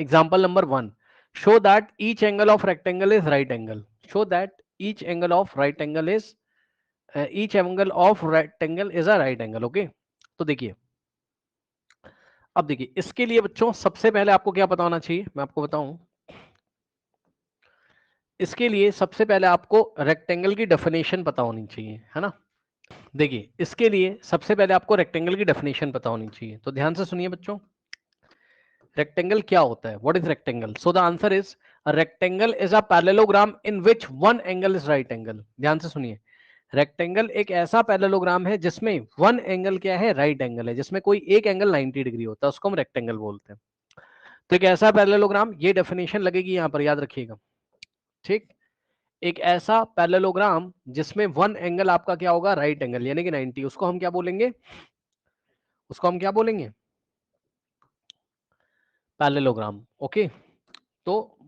Example number 1, show that each angle of rectangle is right angle. Show that each angle of right angle is each angle of rectangle is a right angle. Okay, तो देखिए, अब देखिए इसके लिए बच्चों सबसे पहले आपको क्या पता होना चाहिए, मैं आपको बताऊं। इसके लिए सबसे पहले आपको रेक्टेंगल की डेफिनेशन पता होनी चाहिए, है ना। देखिए इसके लिए सबसे पहले आपको रेक्टेंगल की डेफिनेशन पता होनी चाहिए, तो ध्यान से सुनिए बच्चों। रेक्टेंगल क्या होता है, what is rectangle? So the answer is a rectangle is a parallelogram in which one angle is right angle. ध्यान से सुनिए, रेक्टेंगल एक ऐसा पैरेललोग्राम है जिसमें वन एंगल क्या है, राइट एंगल है, जिसमें कोई एक एंगल 90 डिग्री होता है, उसको हम रेक्टेंगल बोलते हैं। तो एक ऐसा पैरेललोग्राम, ये डेफिनेशन लगेगी यहां पर, याद रखिएगा, ठीक। एक ऐसा पैरेललोग्राम जिसमें वन एंगल आपका क्या होगा, राइट एंगल, यानी कि 90, उसको हम क्या बोलेंगे, उसको हम क्या बोलेंगे, पैरेललोग्राम। ओके, तो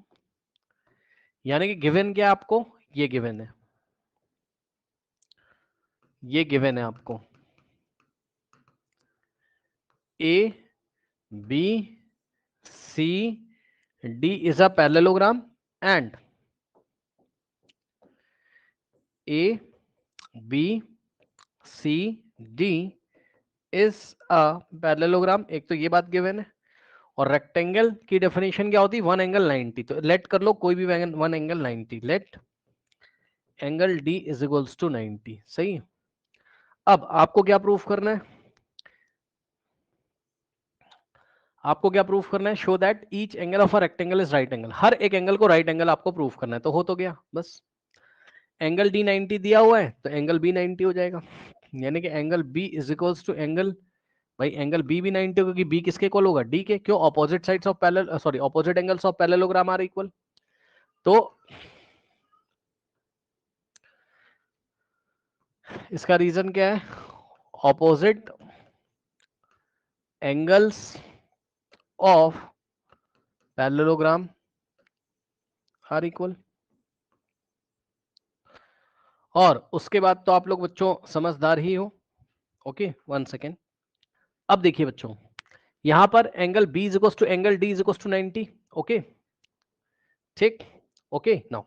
यानी कि गिवन क्या है आपको, ये गिवन है, ये गिवन है आपको, A B C D is a parallelogram and A B C D is a parallelogram. एक तो ये बात गिवन है, और रेक्टेंगल की डेफिनेशन क्या होती है, वन एंगल 90। तो लेट कर लो कोई भी one angle 90, let angle D is equals to 90। सही है। अब आपको क्या प्रूफ करना है, आपको क्या प्रूफ करना है, show that each angle of a rectangle is right angle. हर एक एंगल को राइट एंगल आपको प्रूफ करना है, तो हो तो गया बस। एंगल डी 90 दिया हुआ है तो एंगल बी 90 हो जाएगा, यानी कि angle B is equals to angle, भाई एंगल बी भी 90 होगा, क्योंकि बी किसके इक्वल होगा, डी के। क्यों, opposite sides of parallel, sorry opposite angles of parallelogram are equal. तो इसका रीजन क्या है, opposite angles of parallelogram are equal. और उसके बाद तो आप लोग बच्चों समझदार ही हो। Okay, one second. अब देखिए बच्चों, यहां पर angle B is equal to angle D is equal to 90। Okay, ठीक। ओके नाउ,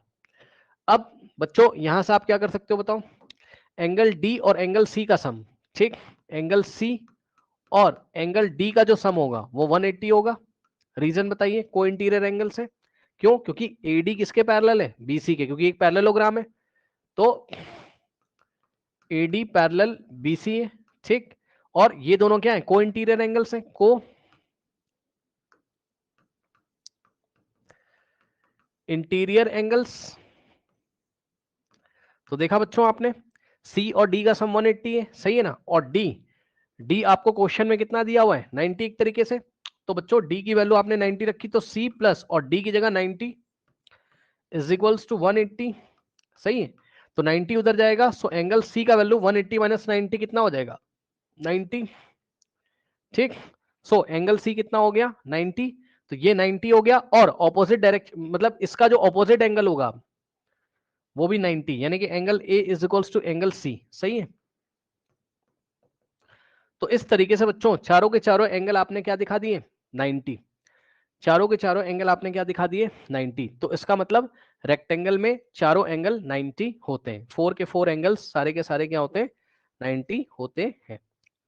अब बच्चों यहां से आप क्या कर सकते हो बताओ, एंगल डी और एंगल सी का सम, ठीक। एंगल सी और एंगल डी का जो सम होगा वो 180 होगा। रीजन बताइए, को इंटीरियर एंगल से। क्यों, क्योंकि एडी किसके पैरेलल है, बीसी के, क्योंकि एक पैरेललोग्राम है। तो एडी पैरेलल बीसी है, ठीक। और ये दोनों क्या है, को इंटीरियर एंगल्स हैं, को इंटीरियर एंगल्स। तो देखा बच्चों आपने, सी और डी का सम 180 है, सही है ना। और डी, डी आपको क्वेश्चन में कितना दिया हुआ है, 90 एक तरीके से। तो बच्चों डी की वैल्यू आपने 90 रखी, तो सी प्लस और डी की जगह 90 इज इक्वल्स टू 180। सही है, तो 90 उधर जाएगा, सो एंगल सी का वैल्यू 180 माइनस 90 कितना हो जाएगा, 90, ठीक। सो एंगल सी कितना हो गया, 90। तो ये 90 हो गया, और ऑपोजिट डायरेक्शन, मतलब इसका जो ऑपोजिट एंगल होगा वो भी 90, यानी कि angle A is equals to angle C. सही है। तो इस तरीके से बच्चों चारों के चारों एंगल आपने क्या दिखा दिए, 90। चारों के चारों एंगल आपने क्या दिखा दिए, 90। तो इसका मतलब रेक्टेंगल में चारों एंगल 90 होते हैं, फोर के फोर एंगल्स सारे के सारे क्या होते हैं, 90 होते हैं।